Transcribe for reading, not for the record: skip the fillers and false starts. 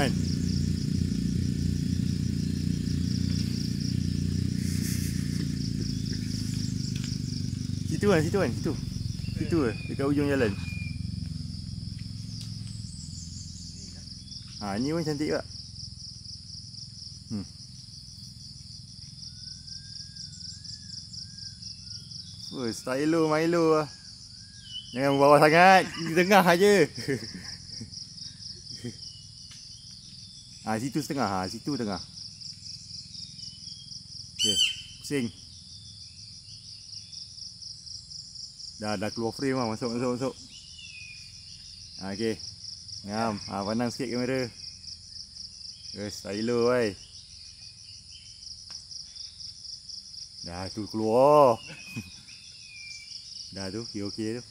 kan. Situ kan, situ kan, situ. Situ ke, dekat ujung jalan. Ha, ni pun cantik juga. Oh, stylo Milo lah. Jangan bawah sangat, di tengah aja. Ha, situ setengah, ha, situ tengah. Okey, pusing. Dah keluar frame lah, masuk. Ha, okey. Ngam, ha, pandang sikit kamera. Stylo wai. Dah tu keluar. Dah tu, okey tu.